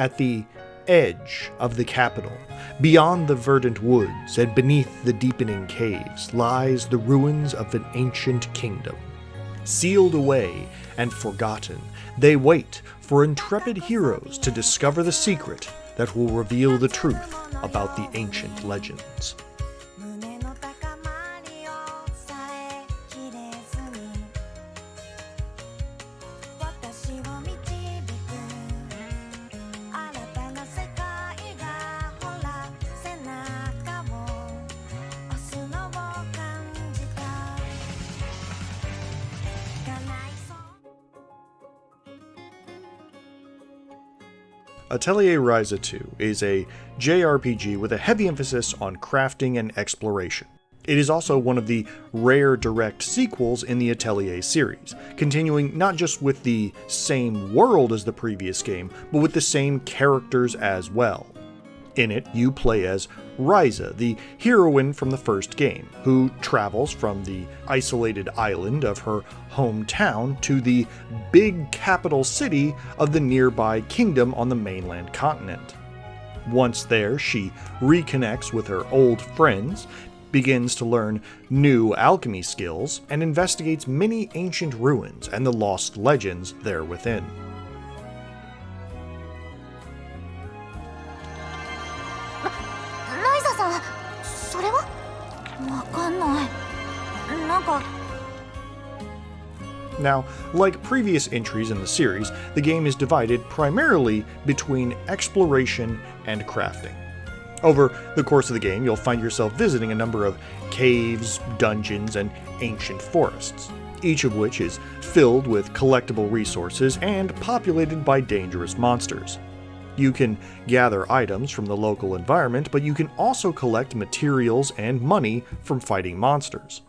At the edge of the capital, beyond the verdant woods and beneath the deepening caves, lies the ruins of an ancient kingdom. Sealed away and forgotten, they wait for intrepid heroes to discover the secret that will reveal the truth about the ancient legends. Atelier Ryza 2 is a JRPG with a heavy emphasis on crafting and exploration. It is also one of the rare direct sequels in the Atelier series, continuing not just with the same world as the previous game, but with the same characters as well. In it, you play as Ryza, the heroine from the first game, who travels from the isolated island of her hometown to the big capital city of the nearby kingdom on the mainland continent. Once there, she reconnects with her old friends, begins to learn new alchemy skills, and investigates many ancient ruins and the lost legends there within. Now, like previous entries in the series, the game is divided primarily between exploration and crafting. Over the course of the game, you'll find yourself visiting a number of caves, dungeons, and ancient forests, each of which is filled with collectible resources and populated by dangerous monsters. You can gather items from the local environment, but you can also collect materials and money from fighting monsters.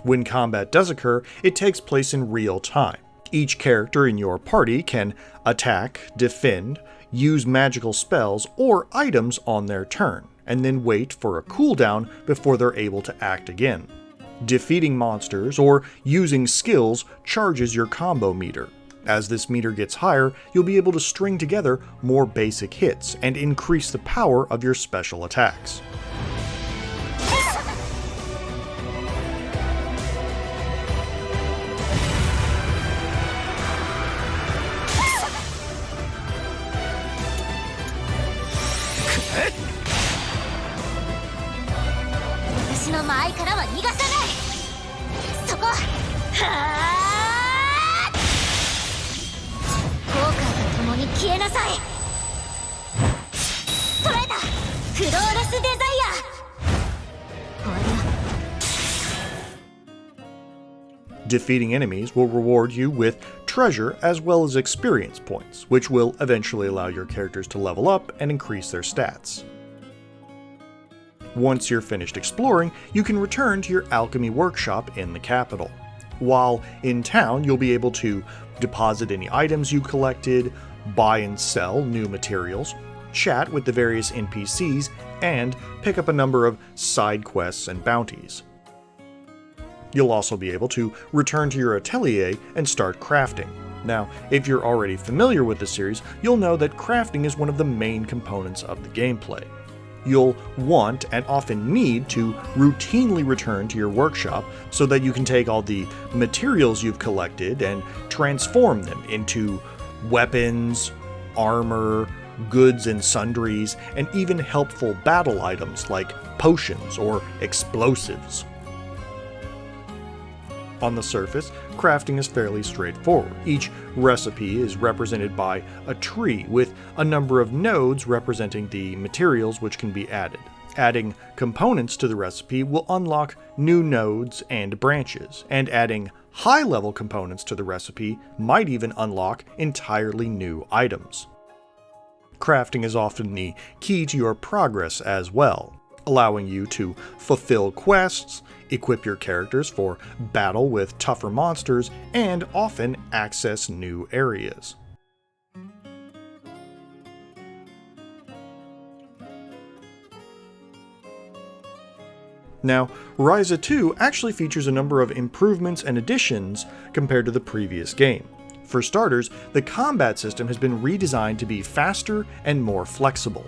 When combat does occur, it takes place in real time. Each character in your party can attack, defend, use magical spells or items on their turn, and then wait for a cooldown before they're able to act again. Defeating monsters or using skills charges your combo meter. As this meter gets higher, you'll be able to string together more basic hits and increase the power of your special attacks. Defeating enemies will reward you with treasure as well as experience points, which will eventually allow your characters to level up and increase their stats. Once you're finished exploring, you can return to your alchemy workshop in the capital. While in town, you'll be able to deposit any items you collected, buy and sell new materials, chat with the various NPCs, and pick up a number of side quests and bounties. You'll also be able to return to your atelier and start crafting. Now, if you're already familiar with the series, you'll know that crafting is one of the main components of the gameplay. You'll want and often need to routinely return to your workshop so that you can take all the materials you've collected and transform them into weapons, armor, goods and sundries, and even helpful battle items like potions or explosives. On the surface, crafting is fairly straightforward. Each recipe is represented by a tree with a number of nodes representing the materials which can be added. Adding components to the recipe will unlock new nodes and branches, and adding high-level components to the recipe might even unlock entirely new items. Crafting is often the key to your progress as well, allowing you to fulfill quests, equip your characters for battle with tougher monsters, and often access new areas. Now, Ryza 2 actually features a number of improvements and additions compared to the previous game. For starters, the combat system has been redesigned to be faster and more flexible.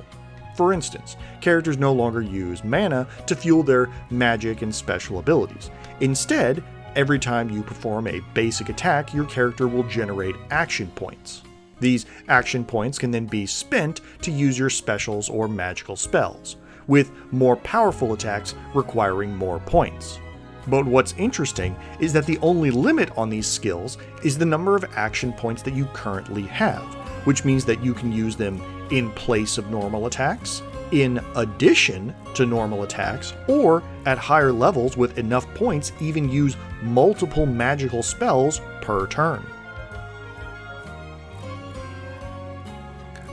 For instance, characters no longer use mana to fuel their magic and special abilities. Instead, every time you perform a basic attack, your character will generate action points. These action points can then be spent to use your specials or magical spells, with more powerful attacks requiring more points. But what's interesting is that the only limit on these skills is the number of action points that you currently have, which means that you can use them in place of normal attacks, in addition to normal attacks, or at higher levels with enough points even use multiple magical spells per turn.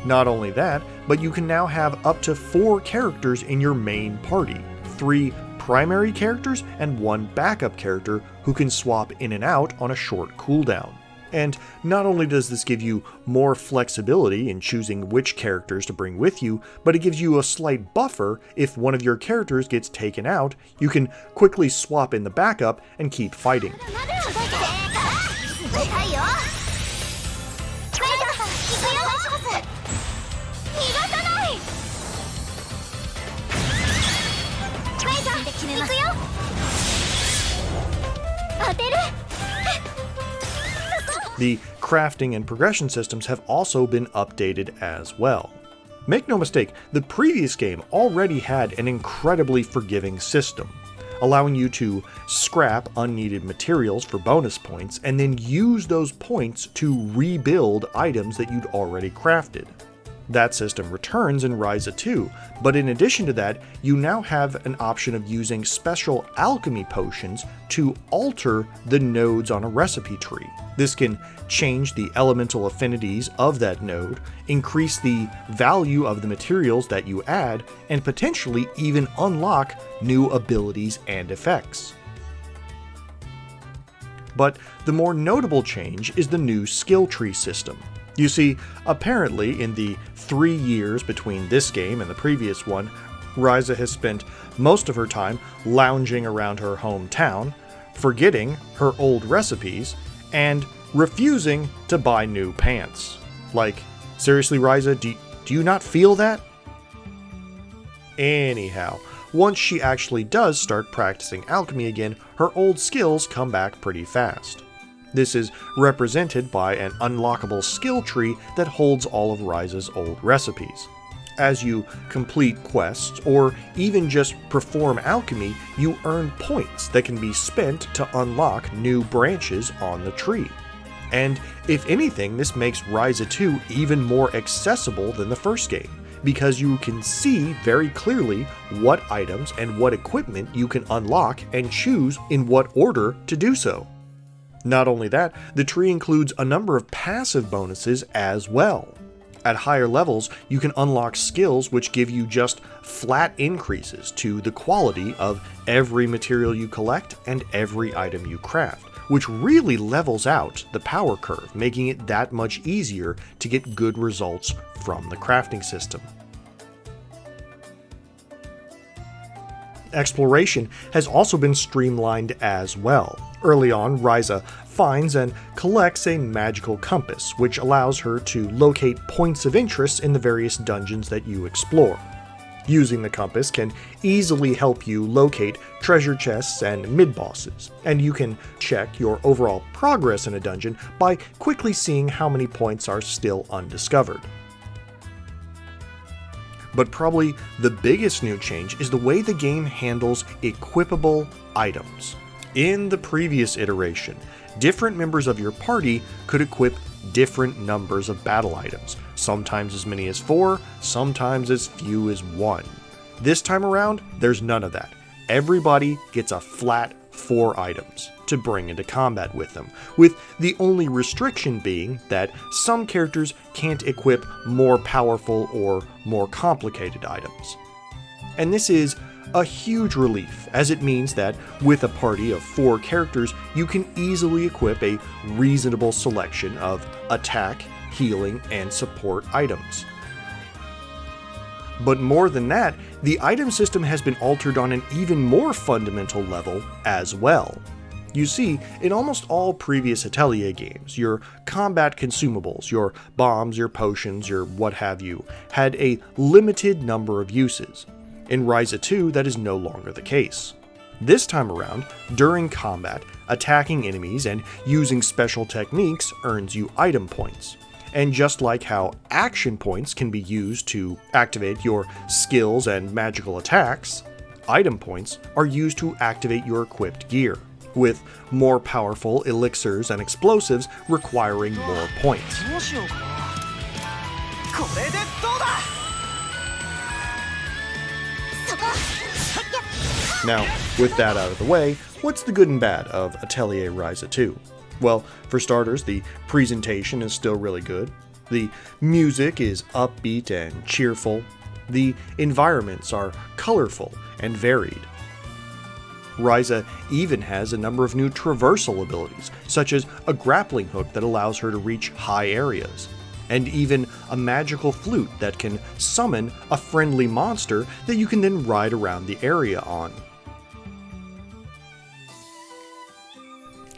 Not only that, but you can now have up to 4 characters in your main party, 3 primary characters and 1 backup character who can swap in and out on a short cooldown. And not only does this give you more flexibility in choosing which characters to bring with you, but it gives you a slight buffer. If one of your characters gets taken out, you can quickly swap in the backup and keep fighting. The crafting and progression systems have also been updated as well. Make no mistake, the previous game already had an incredibly forgiving system, allowing you to scrap unneeded materials for bonus points and then use those points to rebuild items that you'd already crafted. That system returns in Ryza 2, but in addition to that, you now have an option of using special alchemy potions to alter the nodes on a recipe tree. This can change the elemental affinities of that node, increase the value of the materials that you add, and potentially even unlock new abilities and effects. But the more notable change is the new skill tree system. You see, apparently in the 3 years between this game and the previous one, Ryza has spent most of her time lounging around her hometown, forgetting her old recipes, and refusing to buy new pants. Like, seriously Ryza, do you not feel that? Anyhow, once she actually does start practicing alchemy again, her old skills come back pretty fast. This is represented by an unlockable skill tree that holds all of Ryza's old recipes. As you complete quests, or even just perform alchemy, you earn points that can be spent to unlock new branches on the tree. And if anything, this makes Ryza 2 even more accessible than the first game, because you can see very clearly what items and what equipment you can unlock and choose in what order to do so. Not only that, the tree includes a number of passive bonuses as well. At higher levels, you can unlock skills which give you just flat increases to the quality of every material you collect and every item you craft, which really levels out the power curve, making it that much easier to get good results from the crafting system. Exploration has also been streamlined as well. Early on, Ryza finds and collects a magical compass, which allows her to locate points of interest in the various dungeons that you explore. Using the compass can easily help you locate treasure chests and mid-bosses, and you can check your overall progress in a dungeon by quickly seeing how many points are still undiscovered. But probably the biggest new change is the way the game handles equipable items. In the previous iteration, different members of your party could equip different numbers of battle items, sometimes as many as 4, sometimes as few as 1. This time around, there's none of that. Everybody gets a flat 4 items to bring into combat with them, with the only restriction being that some characters can't equip more powerful or more complicated items. And this is a huge relief, as it means that with a party of 4 characters, you can easily equip a reasonable selection of attack, healing, and support items. But more than that, the item system has been altered on an even more fundamental level as well. You see, in almost all previous Atelier games, your combat consumables, your bombs, your potions, your what have you, had a limited number of uses. In Ryza 2, that is no longer the case. This time around, during combat, attacking enemies and using special techniques earns you item points. And just like how action points can be used to activate your skills and magical attacks, item points are used to activate your equipped gear, with more powerful elixirs and explosives requiring more points. Now, with that out of the way, what's the good and bad of Atelier Ryza 2? Well, for starters, the presentation is still really good. The music is upbeat and cheerful. The environments are colorful and varied. Ryza even has a number of new traversal abilities, such as a grappling hook that allows her to reach high areas, and even a magical flute that can summon a friendly monster that you can then ride around the area on.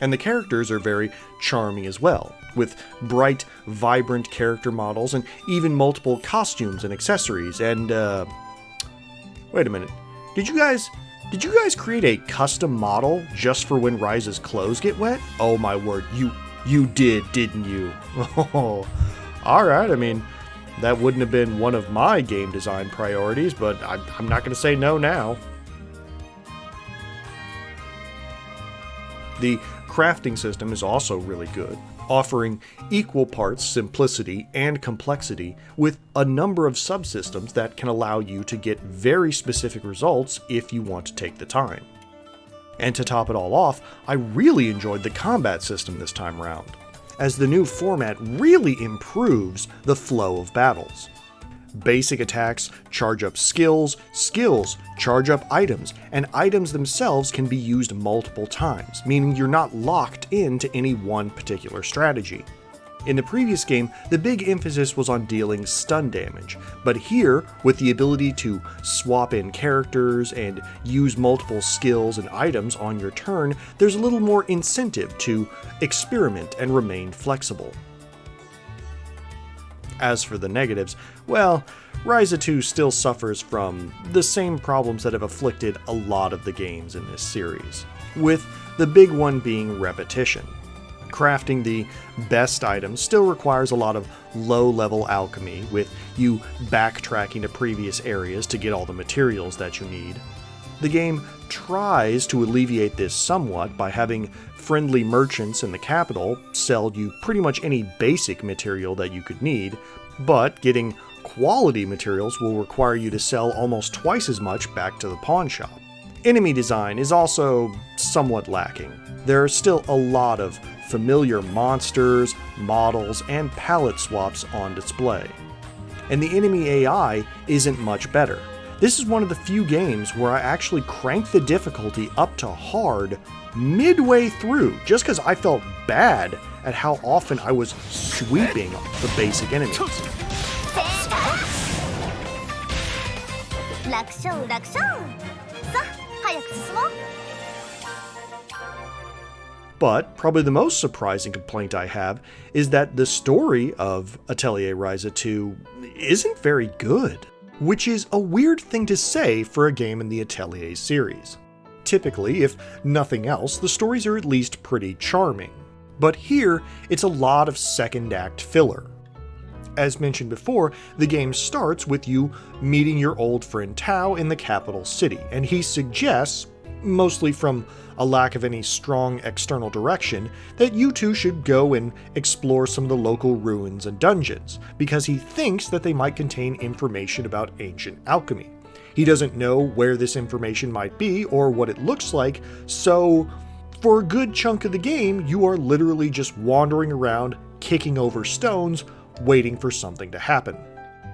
And the characters are very charming as well, with bright, vibrant character models and even multiple costumes and accessories. And wait a minute, did you guys create a custom model just for when Ryza's clothes get wet? Oh my word, you did, didn't you? Oh, alright, I mean, that wouldn't have been one of my game design priorities, but I'm not going to say no now. The crafting system is also really good, offering equal parts simplicity and complexity with a number of subsystems that can allow you to get very specific results if you want to take the time. And to top it all off, I really enjoyed the combat system this time around, as the new format really improves the flow of battles. Basic attacks charge up skills, skills charge up items, and items themselves can be used multiple times, meaning you're not locked into any one particular strategy. In the previous game, the big emphasis was on dealing stun damage, but here, with the ability to swap in characters and use multiple skills and items on your turn, there's a little more incentive to experiment and remain flexible. As for the negatives, well, Ryza 2 still suffers from the same problems that have afflicted a lot of the games in this series, with the big one being repetition. Crafting the best items still requires a lot of low-level alchemy, with you backtracking to previous areas to get all the materials that you need. The game tries to alleviate this somewhat by having friendly merchants in the capital sell you pretty much any basic material that you could need, but getting quality materials will require you to sell almost twice as much back to the pawn shop. Enemy design is also somewhat lacking. There are still a lot of familiar monsters, models, and palette swaps on display. And the enemy AI isn't much better. This is one of the few games where I actually cranked the difficulty up to hard midway through, just because I felt bad at how often I was sweeping the basic enemies. But probably the most surprising complaint I have is that the story of Atelier Ryza 2 isn't very good, which is a weird thing to say for a game in the Atelier series. Typically, if nothing else, the stories are at least pretty charming. But here, it's a lot of second act filler. As mentioned before, the game starts with you meeting your old friend Tao in the capital city, and he suggests, mostly from a lack of any strong external direction, that you two should go and explore some of the local ruins and dungeons, because he thinks that they might contain information about ancient alchemy. He doesn't know where this information might be or what it looks like, so for a good chunk of the game, you are literally just wandering around, kicking over stones, waiting for something to happen.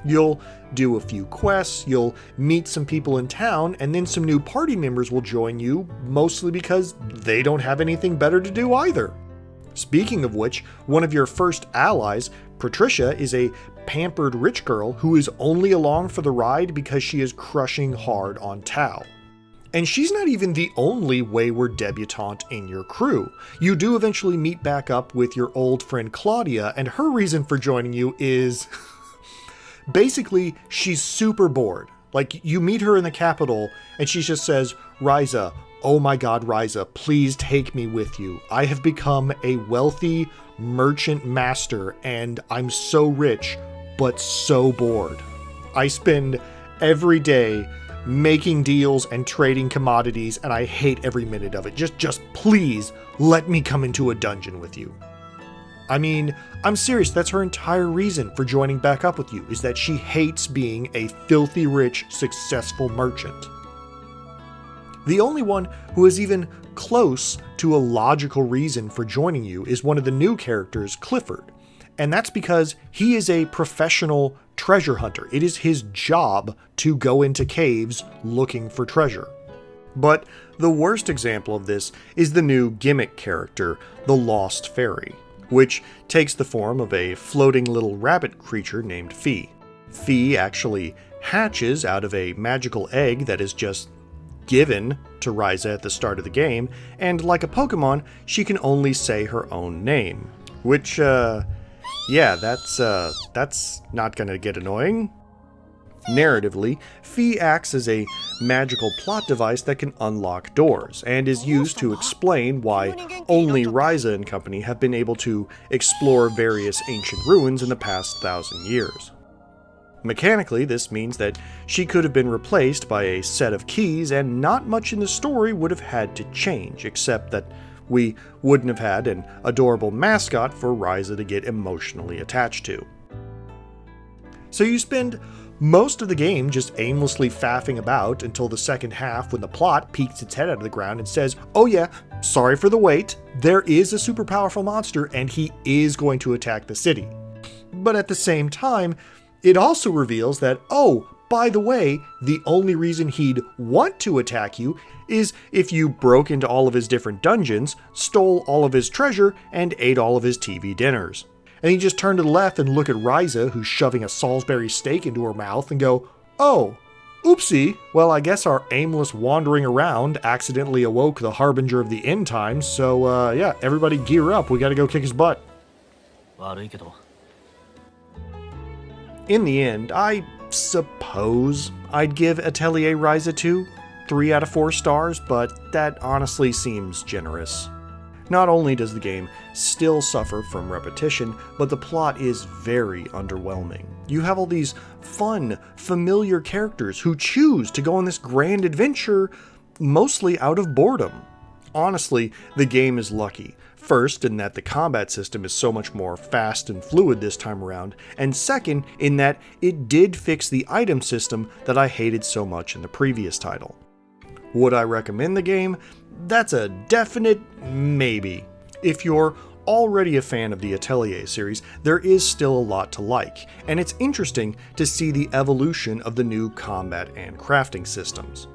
You'll do a few quests, you'll meet some people in town, and then some new party members will join you, mostly because they don't have anything better to do either. Speaking of which, one of your first allies, Patricia, is a pampered rich girl who is only along for the ride because she is crushing hard on Tao. And she's not even the only wayward debutante in your crew. You do eventually meet back up with your old friend Claudia, and her reason for joining you is basically she's super bored. Like, you meet her in the capital and she just says, "Ryza, oh my god, Ryza, please take me with you. I have become a wealthy merchant master and I'm so rich, but so bored. I spend every day making deals and trading commodities and I hate every minute of it. Just please let me come into a dungeon with you." I mean, I'm serious, that's her entire reason for joining back up with you, is that she hates being a filthy rich, successful merchant. The only one who is even close to a logical reason for joining you is one of the new characters, Clifford. And that's because he is a professional treasure hunter. It is his job to go into caves looking for treasure. But the worst example of this is the new gimmick character, the Lost Fairy, which takes the form of a floating little rabbit creature named Fee. Fee actually hatches out of a magical egg that is just given to Ryza at the start of the game, and like a Pokemon, she can only say her own name. Which, yeah, that's not gonna get annoying. Narratively, Fee acts as a magical plot device that can unlock doors, and is used to explain why only Ryza and company have been able to explore various ancient ruins in the past 1,000 years. Mechanically, this means that she could have been replaced by a set of keys, and not much in the story would have had to change, except that we wouldn't have had an adorable mascot for Ryza to get emotionally attached to. So you spend most of the game just aimlessly faffing about until the second half, when the plot peeks its head out of the ground and says, "Oh yeah, sorry for the wait, there is a super powerful monster and he is going to attack the city." But at the same time, it also reveals that, oh, by the way, the only reason he'd want to attack you is if you broke into all of his different dungeons, stole all of his treasure, and ate all of his TV dinners. And you just turn to the left and look at Ryza, who's shoving a Salisbury steak into her mouth, and go, "Oh, oopsie, well I guess our aimless wandering around accidentally awoke the harbinger of the end times, so yeah, everybody gear up, we gotta go kick his butt." In the end, I suppose I'd give Atelier Ryza 2 3 out of 4 stars, but that honestly seems generous. Not only does the game still suffer from repetition, but the plot is very underwhelming. You have all these fun, familiar characters who choose to go on this grand adventure mostly out of boredom. Honestly, the game is lucky. First, in that the combat system is so much more fast and fluid this time around, and second, in that it did fix the item system that I hated so much in the previous title. Would I recommend the game? That's a definite maybe. If you're already a fan of the Atelier series, there is still a lot to like, and it's interesting to see the evolution of the new combat and crafting systems.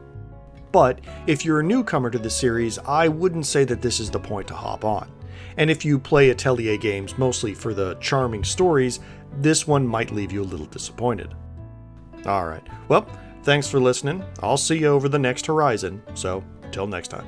But if you're a newcomer to the series, I wouldn't say that this is the point to hop on. And if you play Atelier games mostly for the charming stories, this one might leave you a little disappointed. Alright, well, thanks for listening. I'll see you over the next horizon, so till next time.